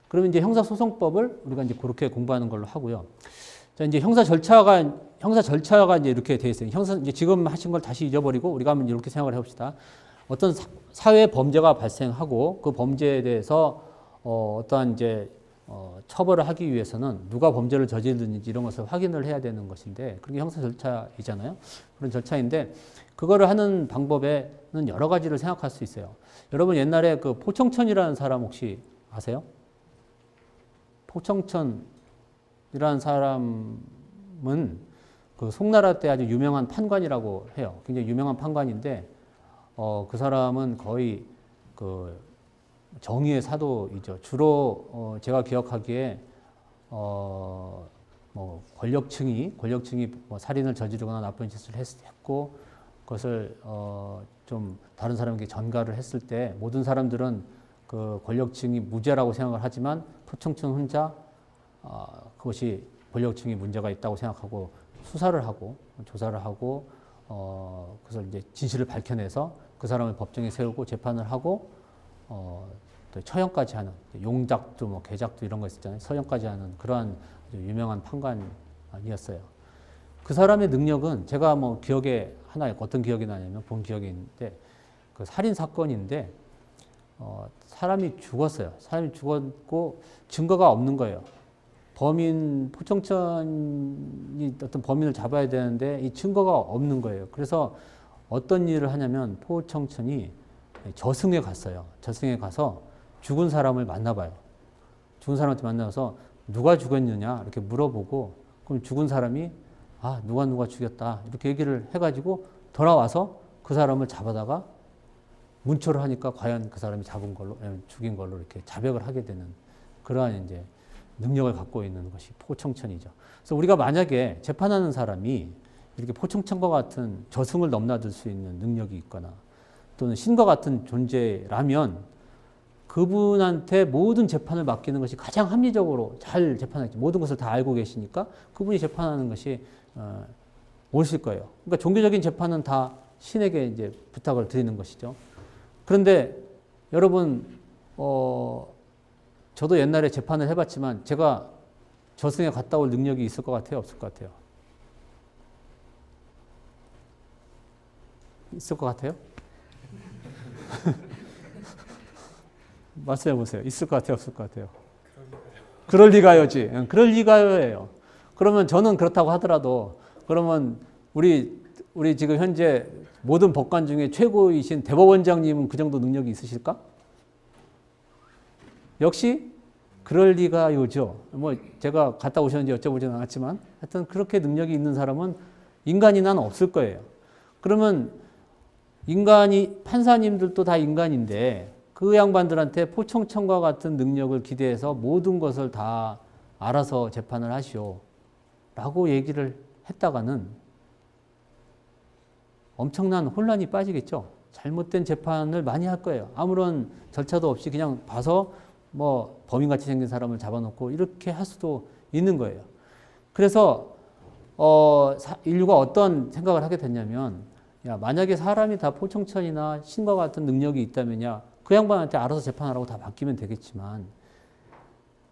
그러면 이제 형사소송법을 우리가 이제 그렇게 공부하는 걸로 하고요. 자, 이제 형사 절차가 이제 이렇게 돼 있어요. 이제 지금 하신 걸 다시 잊어버리고 우리가 한번 이렇게 생각을 해봅시다. 어떤 사회 범죄가 발생하고 그 범죄에 대해서 어떠한 이제 처벌을 하기 위해서는 누가 범죄를 저질렀는지 이런 것을 확인을 해야 되는 것인데 그게 형사 절차이잖아요. 그런 절차인데 그거를 하는 방법에는 여러 가지를 생각할 수 있어요. 여러분 옛날에 그 포청천이라는 사람 혹시 아세요? 포청천이라는 사람은 그 송나라 때 아주 유명한 판관이라고 해요. 굉장히 유명한 판관인데 그 사람은 거의 그 정의의 사도이죠. 주로 제가 기억하기에 뭐 권력층이 뭐 살인을 저지르거나 나쁜 짓을 했고 그것을 좀 다른 사람에게 전가를 했을 때 모든 사람들은 그 권력층이 무죄라고 생각을 하지만 포청천 혼자 그것이 권력층이 문제가 있다고 생각하고 수사를 하고 조사를 하고 그것을 이제 진실을 밝혀내서 그 사람을 법정에 세우고 재판을 하고 또 처형까지 하는 용작도 뭐 개작도 이런 거 있었잖아요. 처형까지 하는 그러한 아주 유명한 판관이었어요. 그 사람의 능력은 제가 뭐 기억에 하나 어떤 기억이 나냐면 본 기억이 있는데 그 살인 사건인데 사람이 죽었어요. 사람이 죽었고 증거가 없는 거예요. 포청천이 어떤 범인을 잡아야 되는데 이 증거가 없는 거예요. 그래서 어떤 일을 하냐면 포청천이 저승에 갔어요. 저승에 가서 죽은 사람을 만나봐요. 죽은 사람한테 만나서 누가 죽였느냐 이렇게 물어보고 그럼 죽은 사람이 누가 죽였다 이렇게 얘기를 해가지고 돌아와서 그 사람을 잡아다가 문초를 하니까 과연 그 사람이 죽인 걸로 이렇게 자백을 하게 되는 그러한 이제 능력을 갖고 있는 것이 포청천이죠. 그래서 우리가 만약에 재판하는 사람이 이렇게 포청천과 같은 저승을 넘나들 수 있는 능력이 있거나 또는 신과 같은 존재라면 그분한테 모든 재판을 맡기는 것이 가장 합리적으로 잘 재판하겠죠. 모든 것을 다 알고 계시니까 그분이 재판하는 것이 옳을 거예요. 그러니까 종교적인 재판은 다 신에게 이제 부탁을 드리는 것이죠. 그런데 여러분, 저도 옛날에 재판을 해봤지만 제가 저승에 갔다 올 능력이 있을 것 같아요? 없을 것 같아요? 있을 것 같아요? 말씀해 보세요. 있을 것 같아요? 없을 것 같아요? 그럴 리가요지. 그럴 리가요예요. 그러면 저는 그렇다고 하더라도 그러면 우리 지금 현재 모든 법관 중에 최고이신 대법원장님은 그 정도 능력이 있으실까? 역시 그럴 리가요죠. 뭐 제가 갔다 오셨는지 여쭤보지는 않았지만 하여튼 그렇게 능력이 있는 사람은 인간이나 없을 거예요. 그러면 판사님들도 다 인간인데 그 양반들한테 포청천과 같은 능력을 기대해서 모든 것을 다 알아서 재판을 하시오 라고 얘기를 했다가는 엄청난 혼란이 빠지겠죠. 잘못된 재판을 많이 할 거예요. 아무런 절차도 없이 그냥 봐서 뭐 범인같이 생긴 사람을 잡아놓고 이렇게 할 수도 있는 거예요. 그래서 인류가 어떤 생각을 하게 됐냐면 만약에 사람이 다 포청천이나 신과 같은 능력이 있다면야 그 양반한테 알아서 재판하라고 다 맡기면 되겠지만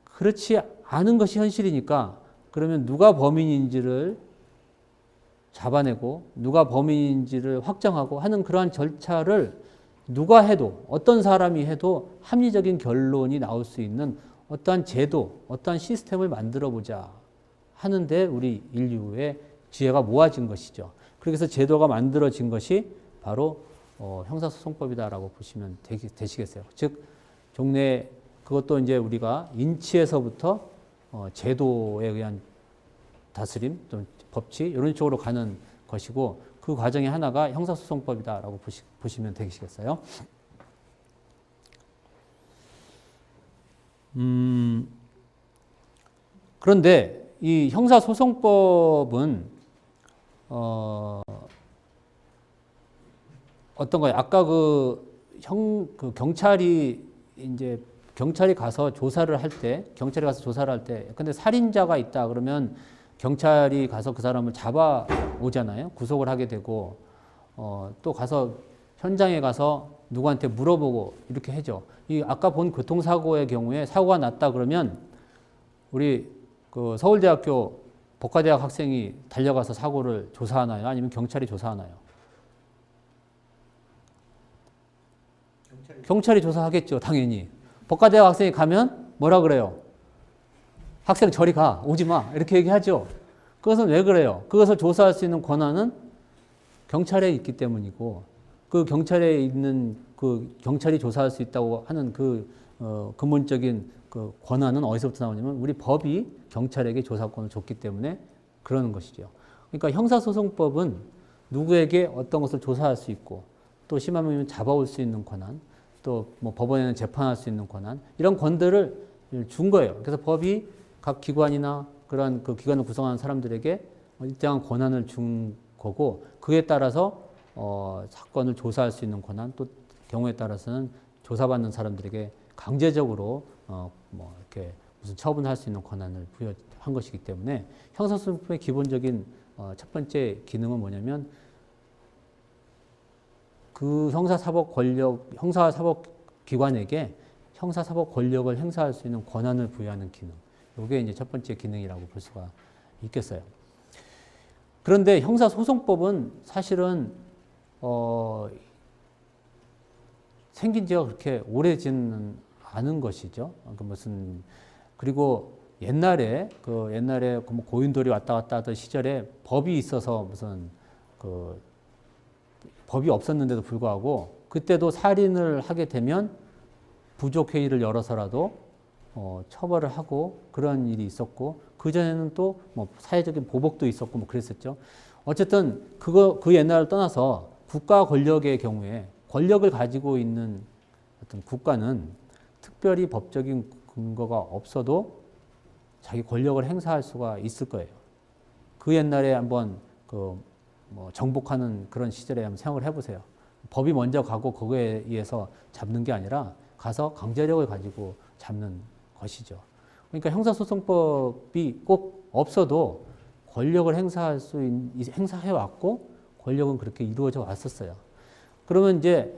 그렇지 않은 것이 현실이니까 그러면 누가 범인인지를 잡아내고 누가 범인인지를 확정하고 하는 그러한 절차를 누가 해도 어떤 사람이 해도 합리적인 결론이 나올 수 있는 어떠한 제도, 어떠한 시스템을 만들어 보자 하는데 우리 인류의 지혜가 모아진 것이죠. 그래서 제도가 만들어진 것이 바로 형사소송법이다라고 보시면 되시겠어요. 즉 종래 그것도 이제 우리가 인치에서부터 제도에 의한 다스림, 또 법치 이런 쪽으로 가는 것이고 그 과정의 하나가 형사소송법이다라고 보시면 되시겠어요. 그런데 이 형사소송법은 어떤 거예요? 아까 그 경찰이 가서 조사를 할 때, 근데 살인자가 있다 그러면 경찰이 가서 그 사람을 잡아오잖아요. 구속을 하게 되고, 또 가서 현장에 가서 누구한테 물어보고 이렇게 해죠. 이 아까 본 교통사고의 경우에 사고가 났다 그러면 우리 그 서울대학교 법과대학 학생이 달려가서 사고를 조사하나요? 아니면 경찰이 조사하나요? 경찰이 조사하겠죠, 당연히. 법과대학 학생이 가면 뭐라 그래요? 학생 저리 가, 오지 마. 이렇게 얘기하죠. 그것은 왜 그래요? 그것을 조사할 수 있는 권한은 경찰에 있기 때문이고, 그 경찰에 있는 그 경찰이 조사할 수 있다고 하는 그 근본적인 그 권한은 어디서부터 나오냐면 우리 법이 경찰에게 조사권을 줬기 때문에 그러는 것이죠. 그러니까 형사소송법은 누구에게 어떤 것을 조사할 수 있고, 또 심하면 잡아올 수 있는 권한, 또 뭐 법원에는 재판할 수 있는 권한, 이런 권들을 준 거예요. 그래서 법이 각 기관이나 그런 그 기관을 구성하는 사람들에게 일정한 권한을 준 거고, 그에 따라서 사건을 조사할 수 있는 권한, 또 경우에 따라서는 조사받는 사람들에게 강제적으로 뭐 이렇게 무슨 처분할 수 있는 권한을 부여한 것이기 때문에 형사소송법의 기본적인 첫 번째 기능은 뭐냐면 그 형사사법기관에게 형사사법 권력을 행사할 수 있는 권한을 부여하는 기능. 이게 이제 첫 번째 기능이라고 볼 수가 있겠어요. 그런데 형사소송법은 사실은 생긴 지가 그렇게 오래지는 않은 것이죠. 그리고 옛날에 뭐 고인돌이 왔다 갔다 하던 시절에 법이 있어서 무슨 법이 없었는데도 불구하고 그때도 살인을 하게 되면 부족회의를 열어서라도 처벌을 하고 그런 일이 있었고, 그전에는 또 뭐 사회적인 보복도 있었고 뭐 그랬었죠. 어쨌든 그 옛날을 떠나서 국가 권력의 경우에 권력을 가지고 있는 어떤 국가는 특별히 법적인 근거가 없어도 자기 권력을 행사할 수가 있을 거예요. 그 옛날에 한번 뭐 정복하는 그런 시절에 한번 생각을 해보세요. 법이 먼저 가고 그거에 의해서 잡는 게 아니라 가서 강제력을 가지고 잡는 것이죠. 그러니까 형사소송법이 꼭 없어도 권력을 행사해 왔고 권력은 그렇게 이루어져 왔었어요. 그러면 이제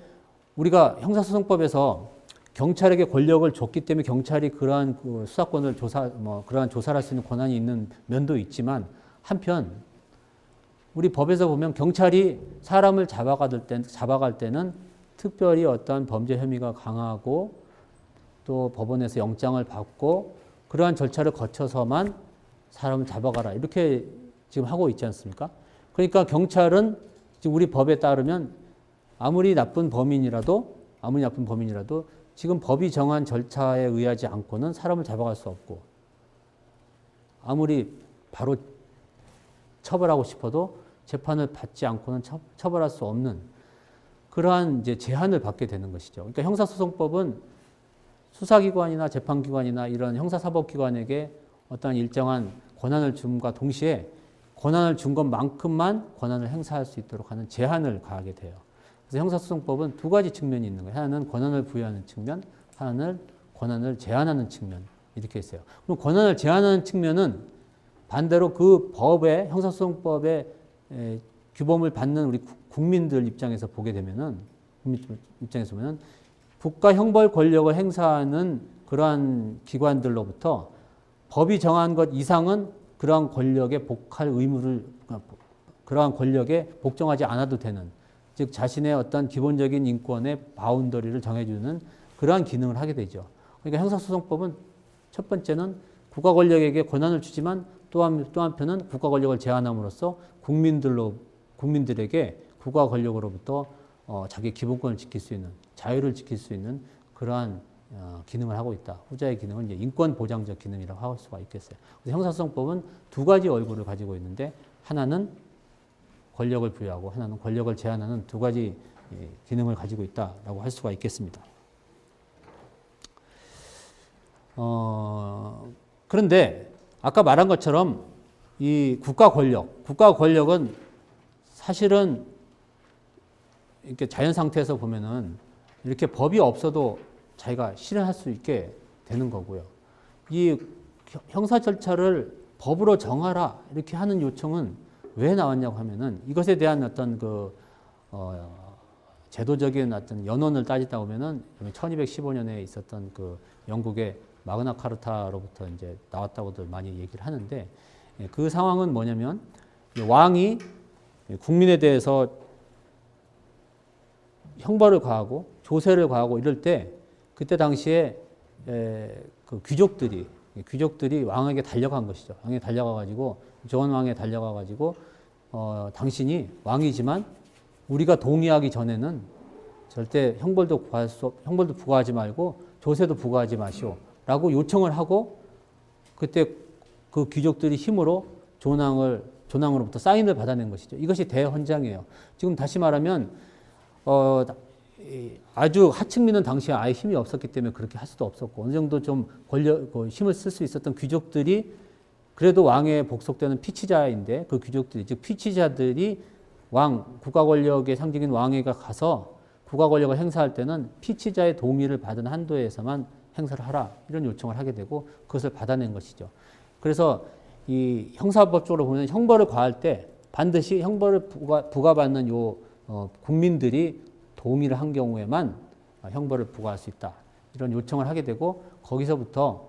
우리가 형사소송법에서 경찰에게 권력을 줬기 때문에 경찰이 그러한 그 수사권을 그러한 조사를 할 수 있는 권한이 있는 면도 있지만, 한편 우리 법에서 보면 경찰이 사람을 잡아갈 때는 특별히 어떤 범죄 혐의가 강하고 또 법원에서 영장을 받고 그러한 절차를 거쳐서만 사람을 잡아가라, 이렇게 지금 하고 있지 않습니까? 그러니까 경찰은 지금 우리 법에 따르면 아무리 나쁜 범인이라도 지금 법이 정한 절차에 의하지 않고는 사람을 잡아갈 수 없고, 아무리 바로 처벌하고 싶어도 재판을 받지 않고는 처벌할 수 없는 그러한 이제 제한을 받게 되는 것이죠. 그러니까 형사소송법은 수사기관이나 재판기관이나 이런 형사사법기관에게 어떤 일정한 권한을 줌과 동시에 권한을 준 것만큼만 권한을 행사할 수 있도록 하는 제한을 가하게 돼요. 그래서 형사소송법은 두 가지 측면이 있는 거예요. 하나는 권한을 부여하는 측면, 하나는 권한을 제한하는 측면, 이렇게 있어요. 그럼 권한을 제한하는 측면은 반대로 그 법의 형사소송법의 규범을 받는 우리 국민들 입장에서 보게 되면은, 국가 형벌 권력을 행사하는 그러한 기관들로부터 법이 정한 것 이상은 그러한 권력에 그러한 권력에 복종하지 않아도 되는, 즉 자신의 어떤 기본적인 인권의 바운더리를 정해주는 그러한 기능을 하게 되죠. 그러니까 형사소송법은 첫 번째는 국가 권력에게 권한을 주지만 또 한편은 국가 권력을 제한함으로써 국민들에게 국가 권력으로부터 자기 기본권을 지킬 수 있는, 자유를 지킬 수 있는 그러한 기능을 하고 있다. 후자의 기능은 이제 인권 보장적 기능이라고 할 수가 있겠어요. 그래서 형사소송법은 두 가지 얼굴을 가지고 있는데, 하나는 권력을 부여하고 하나는 권력을 제한하는 두 가지 기능을 가지고 있다라고 할 수가 있겠습니다. 그런데 아까 말한 것처럼 이 국가 권력은 사실은 이렇게 자연 상태에서 보면은 이렇게 법이 없어도 자기가 실현할 수 있게 되는 거고요. 이 형사 절차를 법으로 정하라 이렇게 하는 요청은 왜 나왔냐고 하면은 이것에 대한 어떤 제도적인 어떤 연원을 따지다 보면은 1215년에 있었던 그 영국의 마그나 카르타로부터 이제 나왔다고들 많이 얘기를 하는데, 그 상황은 뭐냐면 왕이 국민에 대해서 형벌을 가하고 조세를 가하고 이럴 때, 그때 당시에 그 귀족들이 왕에게 달려간 것이죠. 왕에 달려가 가지고, 조원 왕에 달려가 가지고 당신이 왕이지만 우리가 동의하기 전에는 절대 형벌도 부과하지 말고 조세도 부과하지 마시오라고 요청을 하고, 그때 그 귀족들이 힘으로 조왕으로부터 사인을 받아낸 것이죠. 이것이 대헌장이에요. 지금 다시 말하면 아주 하층민은 당시에 아예 힘이 없었기 때문에 그렇게 할 수도 없었고, 어느 정도 좀 힘을 쓸 수 있었던 귀족들이 그래도 왕에 복속되는 피치자인데, 그 귀족들이, 즉 피치자들이 국가 권력의 상징인 왕에게 가서 국가 권력을 행사할 때는 피치자의 동의를 받은 한도에서만 행사를 하라, 이런 요청을 하게 되고 그것을 받아낸 것이죠. 그래서 이 형사법적으로 보면 형벌을 가할 때 반드시 형벌을 부과받는 국민들이 동의를 한 경우에만 형벌을 부과할 수 있다, 이런 요청을 하게 되고, 거기서부터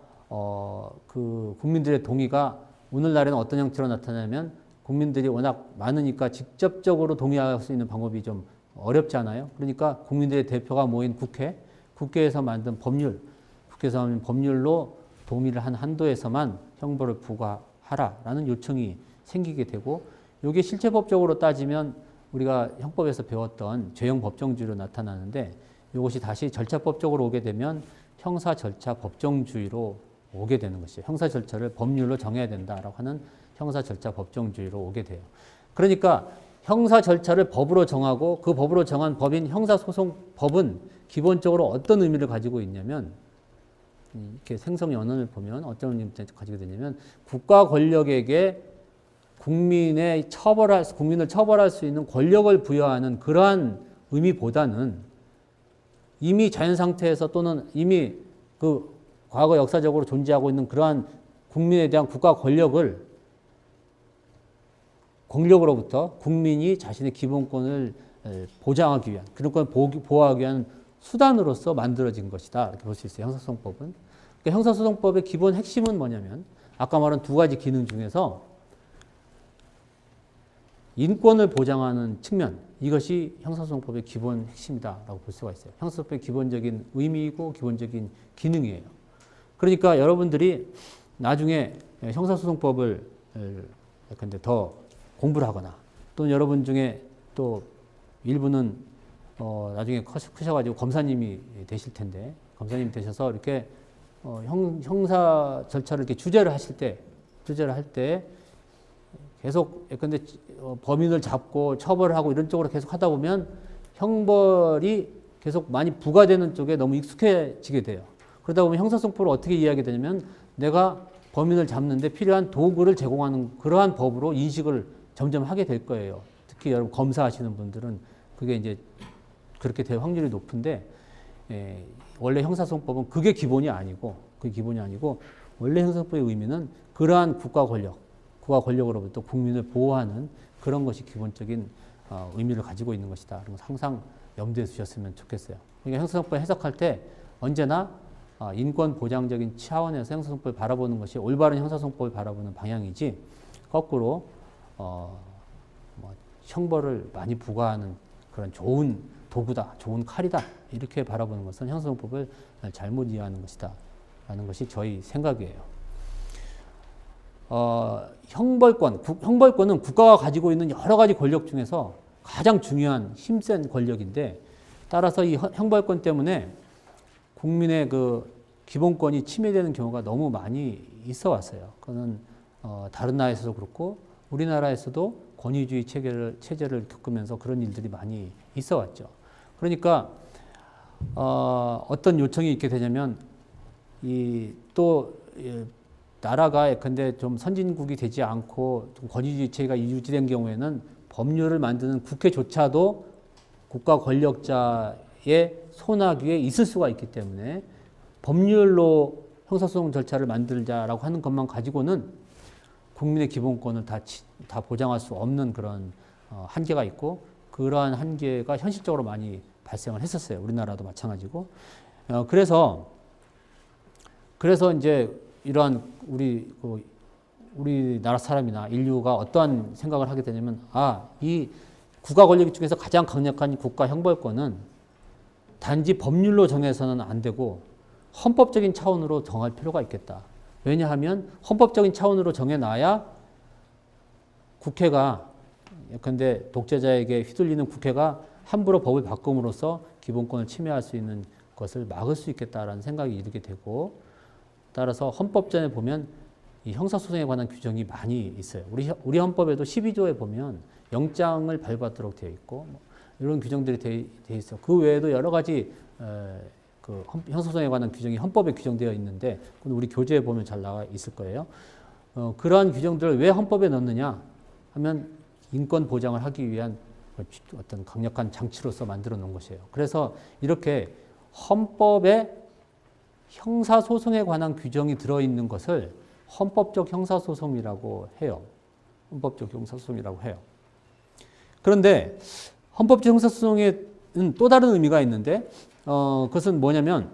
그 국민들의 동의가 오늘날에는 어떤 형태로 나타나냐면, 국민들이 워낙 많으니까 직접적으로 동의할 수 있는 방법이 좀 어렵잖아요. 그러니까 국민들의 대표가 모인 국회에서 만든 법률로 동의를 한 한도에서만 형벌을 부과하라라는 요청이 생기게 되고, 이게 실체법적으로 따지면 우리가 형법에서 배웠던 죄형 법정주의로 나타나는데, 이것이 다시 절차법적으로 오게 되면 형사 절차 법정주의로 오게 되는 것이죠. 형사 절차를 법률로 정해야 된다라고 하는 형사 절차 법정주의로 오게 돼요. 그러니까 형사 절차를 법으로 정하고, 그 법으로 정한 법인 형사소송법은 기본적으로 어떤 의미를 가지고 있냐면, 이렇게 생성연원을 보면 어떤 의미를 가지고 있냐면, 국가 권력에게 국민을 처벌할 수 있는 권력을 부여하는 그러한 의미보다는, 이미 자연 상태에서 또는 이미 그 과거 역사적으로 존재하고 있는 그러한 국민에 대한 국가 권력으로부터 국민이 자신의 기본권을 보장하기 위한, 그런 걸 보호하기 위한 수단으로서 만들어진 것이다, 이렇게 볼 수 있어요. 형사소송법은. 그러니까 형사소송법의 기본 핵심은 뭐냐면, 아까 말한 두 가지 기능 중에서 인권을 보장하는 측면, 이것이 형사소송법의 기본 핵심이다라고 볼 수가 있어요. 형사소송법의 기본적인 의미이고 기본적인 기능이에요. 그러니까 여러분들이 나중에 형사소송법을 더 공부를 하거나, 또는 여러분 중에 또 일부는 나중에 크셔가지고 검사님이 되실 텐데, 검사님 되셔서 이렇게 형사 절차를 이렇게 주재를 할 때 계속 근데 범인을 잡고 처벌을 하고 이런 쪽으로 계속 하다 보면 형벌이 계속 많이 부과되는 쪽에 너무 익숙해지게 돼요. 그러다 보면 형사소송법을 어떻게 이해하게 되냐면, 내가 범인을 잡는데 필요한 도구를 제공하는 그러한 법으로 인식을 점점 하게 될 거예요. 특히 여러분 검사하시는 분들은 그게 이제 그렇게 될 확률이 높은데, 원래 형사소송법은 그게 기본이 아니고 원래 형사소송법의 의미는 그러한 국가 권력으로부터 국민을 보호하는 그런 것이 기본적인 의미를 가지고 있는 것이다. 그런 거 항상 염두에 두셨으면 좋겠어요. 그러니까 형사소송법 해석할 때 언제나 인권 보장적인 차원에서 형사소송법을 바라보는 것이 올바른 형사소송법을 바라보는 방향이지, 거꾸로 형벌을 많이 부과하는 그런 좋은 도구다, 좋은 칼이다, 이렇게 바라보는 것은 형사소송법을 잘못 이해하는 것이다 라는 것이 저희 생각이에요. 형벌권은 국가가 가지고 있는 여러 가지 권력 중에서 가장 중요한 힘센 권력인데, 따라서 이 형벌권 때문에 국민의 그 기본권이 침해되는 경우가 너무 많이 있어 왔어요. 그거는 다른 나라에서도 그렇고 우리나라에서도 권위주의 체제를 겪으면서 그런 일들이 많이 있어 왔죠. 그러니까 어떤 요청이 있게 되냐면, 나라가 근데 좀 선진국이 되지 않고 좀 권위주의 체제가 유지된 경우에는 법률을 만드는 국회조차도 국가 권력자의 손아귀에 있을 수가 있기 때문에, 법률로 형사소송 절차를 만들자라고 하는 것만 가지고는 국민의 기본권을 다 보장할 수 없는 그런 한계가 있고, 그러한 한계가 현실적으로 많이 발생을 했었어요. 우리나라도 마찬가지고. 그래서 이제 이러한 우리나라 사람이나 인류가 어떠한 생각을 하게 되냐면, 이 국가 권력 중에서 가장 강력한 국가 형벌권은 단지 법률로 정해서는 안 되고 헌법적인 차원으로 정할 필요가 있겠다. 왜냐하면 헌법적인 차원으로 정해놔야 국회가, 예컨대 독재자에게 휘둘리는 국회가 함부로 법을 바꿈으로써 기본권을 침해할 수 있는 것을 막을 수 있겠다라는 생각이 이르게 되고, 따라서 헌법전에 보면 이 형사소송에 관한 규정이 많이 있어요. 우리 헌법에도 12조에 보면 영장을 발부하도록 되어 있고, 이런 규정들이 되어 있어. 그 외에도 여러 가지 그 형사소송에 관한 규정이 헌법에 규정되어 있는데, 우리 교재에 보면 잘 나와 있을 거예요. 그러한 규정들을 왜 헌법에 넣느냐 하면 인권 보장을 하기 위한 어떤 강력한 장치로서 만들어 놓은 것이에요. 그래서 이렇게 헌법에 형사소송에 관한 규정이 들어있는 것을 헌법적 형사소송이라고 해요. 헌법적 형사소송이라고 해요. 그런데 헌법적 형사소송에는 또 다른 의미가 있는데, 그것은 뭐냐면,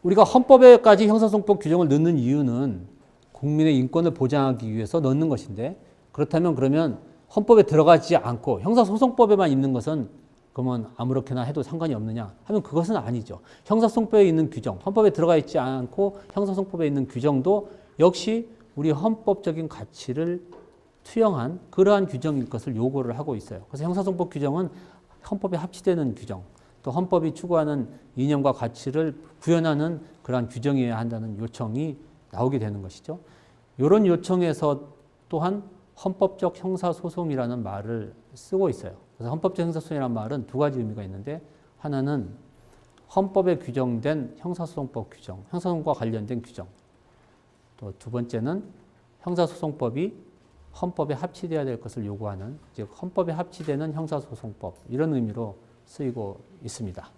우리가 헌법에까지 형사소송법 규정을 넣는 이유는 국민의 인권을 보장하기 위해서 넣는 것인데, 그렇다면 그러면 헌법에 들어가지 않고 형사소송법에만 있는 것은 그러면 아무렇게나 해도 상관이 없느냐 하면 그것은 아니죠. 형사소송법에 있는 규정, 헌법에 들어가 있지 않고 형사소송법에 있는 규정도 역시 우리 헌법적인 가치를 투영한 그러한 규정일 것을 요구를 하고 있어요. 그래서 형사소송법 규정은 헌법에 합치되는 규정, 또 헌법이 추구하는 이념과 가치를 구현하는 그러한 규정이어야 한다는 요청이 나오게 되는 것이죠. 이런 요청에서 또한 헌법적 형사소송이라는 말을 쓰고 있어요. 그래서 헌법적 형사소송이라는 말은 두 가지 의미가 있는데, 하나는 헌법에 규정된 형사소송법 규정, 형사소송과 관련된 규정. 또 두 번째는 형사소송법이 헌법에 합치되어야 될 것을 요구하는, 즉 헌법에 합치되는 형사소송법, 이런 의미로 쓰이고 있습니다.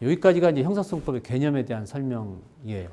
여기까지가 이제 형사소송법의 개념에 대한 설명이에요.